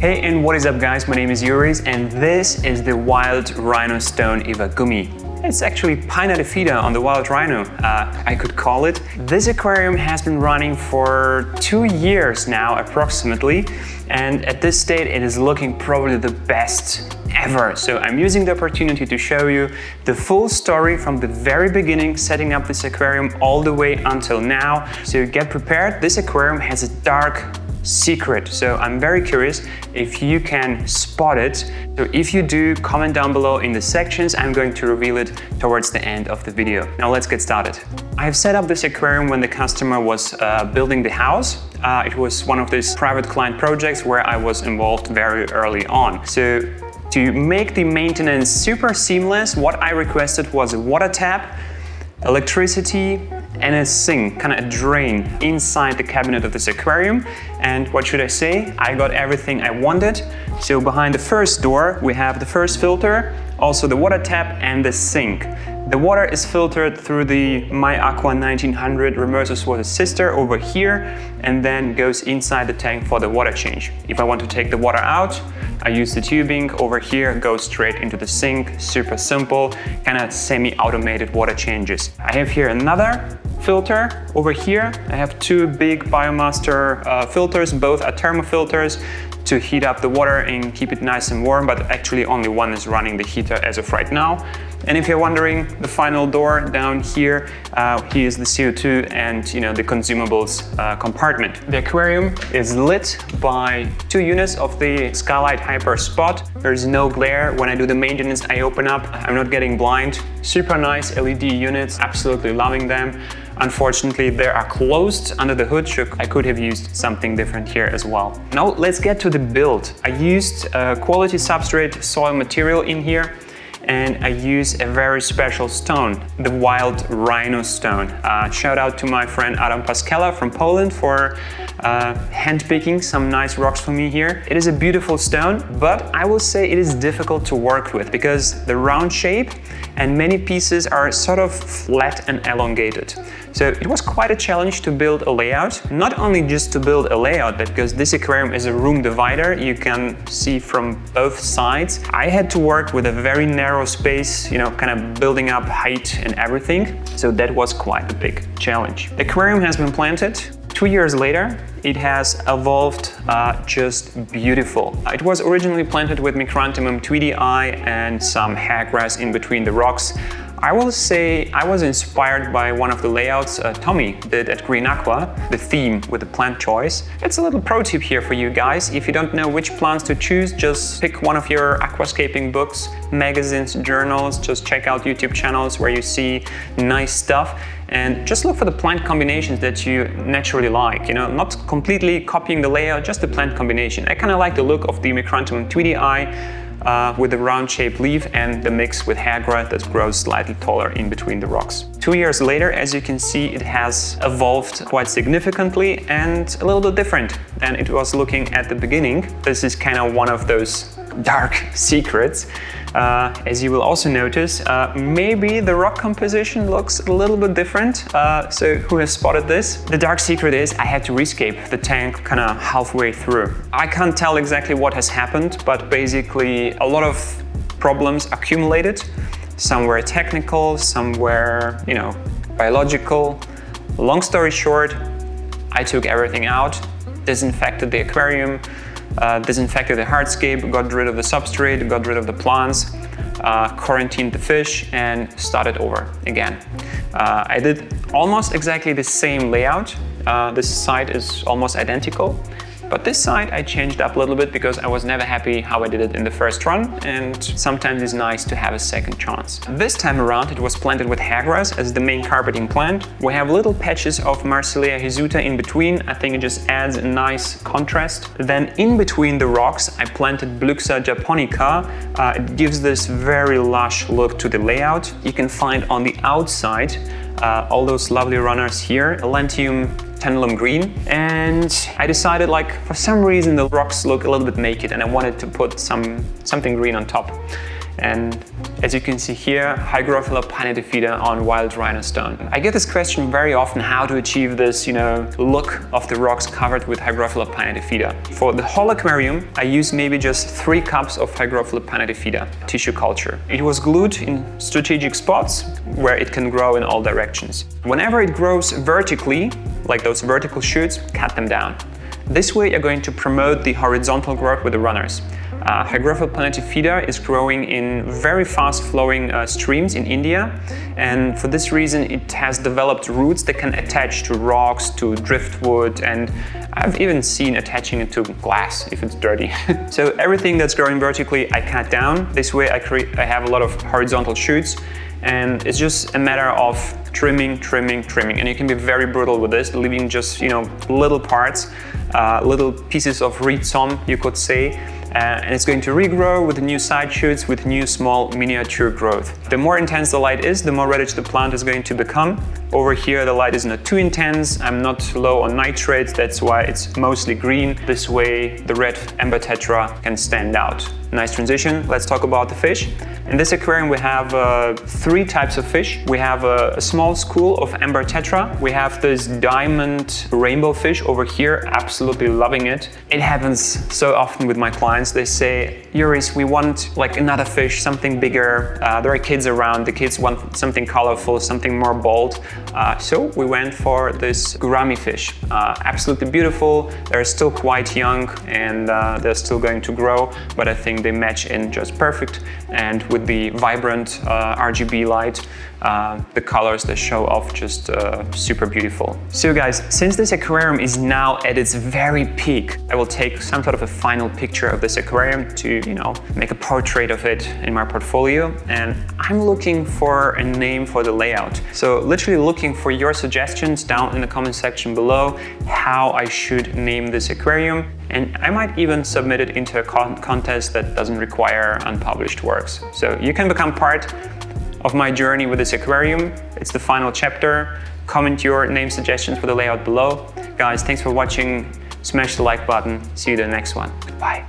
Hey, and what is up guys, my name is Juris and this is the Wild Rhino Stone Iwagumi. It's actually Pinna Bifida on the Wild Rhino, I could call it. This aquarium has been running for 2 years now approximately, and at this state it is looking probably the best ever. So I'm using the opportunity to show you the full story from the very beginning, setting up this aquarium all the way until now. So get prepared, this aquarium has a dark secret, so I'm very curious if you can spot it. So if you do, comment down below in the sections. I'm going to reveal it towards the end of the video. Now let's get started. I've set up this aquarium when the customer was building the house. It was one of these private client projects where I was involved very early on. So to make the maintenance super seamless, what I requested was a water tap, electricity, and a sink, kind of a drain inside the cabinet of this aquarium. And what should I say? I got everything I wanted. So behind the first door we have the first filter, also the water tap and the sink. The water is filtered through the MyAqua 1900 reverse water sister over here and then goes inside the tank for the water change. If I want to take the water out, I use the tubing over here, goes straight into the sink. Super simple, kind of semi-automated water changes. I have here another filter over here. I have two big Biomaster filters, both are thermofilters to heat up the water and keep it nice and warm, but actually only one is running the heater as of right now. And if you're wondering, the final door down here, here is the CO2 and the consumables compartment. The aquarium is lit by 2 units of the Skylight Hyper Spot. There's no glare. When I do the maintenance, I open up, I'm not getting blind. Super nice LED units, absolutely loving them. Unfortunately, they are closed under the hood, so I could have used something different here as well. Now let's get to the build. I used quality substrate soil material in here, and I use a very special stone, the Wild Rhino Stone. Shout out to my friend Adam Paskala from Poland for hand-picking some nice rocks for me here. It is a beautiful stone, but I will say it is difficult to work with because the round shape and many pieces are sort of flat and elongated. So it was quite a challenge to build a layout. Not only just to build a layout, but because this aquarium is a room divider, you can see from both sides. I had to work with a very narrow space, kind of building up height and everything. So that was quite a big challenge. The aquarium has been planted. 2 years later, it has evolved just beautiful. It was originally planted with Micranthemum tweedii and some hairgrass in between the rocks. I will say I was inspired by one of the layouts Tommy did at Green Aqua, the theme with the plant choice. It's a little pro tip here for you guys. If you don't know which plants to choose, just pick one of your aquascaping books, magazines, journals, just check out YouTube channels where you see nice stuff. And just look for the plant combinations that you naturally like, not completely copying the layout, just the plant combination. I kind of like the look of the Micranthemum tweedii with the round shaped leaf and the mix with hairgrass that grows slightly taller in between the rocks. 2 years later, as you can see, it has evolved quite significantly and a little bit different than it was looking at the beginning. This is kind of one of those dark secrets. As you will also notice, maybe the rock composition looks a little bit different. So who has spotted this? The dark secret is I had to rescape the tank kind of halfway through. I can't tell exactly what has happened, but basically a lot of problems accumulated. Some were technical, some were, biological. Long story short, I took everything out, disinfected the aquarium, disinfected the hardscape, got rid of the substrate, got rid of the plants, quarantined the fish and started over again. I did almost exactly the same layout. This side is almost identical, but this side I changed up a little bit because I was never happy how I did it in the first run, and sometimes it's nice to have a second chance. This time around it was planted with hairgrass as the main carpeting plant. We have little patches of Marsilea hirsuta in between. I think it just adds a nice contrast. Then in between the rocks I planted Bluxa japonica. It gives this very lush look to the layout. You can find on the outside all those lovely runners here, Lentium Tenellum green, and I decided, for some reason the rocks look a little bit naked and I wanted to put something green on top. And as you can see here, Hygrophila pinnatifida on wild rhino stone. I get this question very often, how to achieve this, look of the rocks covered with Hygrophila pinnatifida. For the whole aquarium, I used maybe just 3 cups of Hygrophila pinnatifida tissue culture. It was glued in strategic spots where it can grow in all directions. Whenever it grows vertically, like those vertical shoots, cut them down. This way you're going to promote the horizontal growth with the runners. Hygrophila pinnatifida is growing in very fast-flowing streams in India, and for this reason it has developed roots that can attach to rocks, to driftwood, and I've even seen attaching it to glass if it's dirty. So everything that's growing vertically I cut down. This way I have a lot of horizontal shoots, and it's just a matter of trimming, and you can be very brutal with this, leaving just little parts, little pieces of rhizome, you could say. And it's going to regrow with new side shoots, with new small miniature growth. The more intense the light is, the more reddish the plant is going to become. Over here the light is not too intense, I'm not low on nitrates, that's why it's mostly green. This way the red amber tetra can stand out. Nice transition, let's talk about the fish. In this aquarium we have 3 types of fish. We have a small school of amber tetra. We have this diamond rainbow fish over here, absolutely loving it. It happens so often with my clients. They say, Juris, we want like another fish, something bigger. There are kids around, the kids want something colorful, something more bold. So we went for this gourami fish. Absolutely beautiful. They're still quite young and they're still going to grow, but I think they match in just perfect. And with the vibrant RGB light, the colors they show off just super beautiful. So guys, since this aquarium is now at its very peak, I will take some sort of a final picture of this aquarium to, make a portrait of it in my portfolio. And I'm looking for a name for the layout. So literally looking for your suggestions down in the comment section below how I should name this aquarium. And I might even submit it into a contest that doesn't require unpublished works. So you can become part of my journey with this aquarium. It's the final chapter. Comment your name suggestions for the layout below. Guys, thanks for watching. Smash the like button. See you in the next one. Goodbye.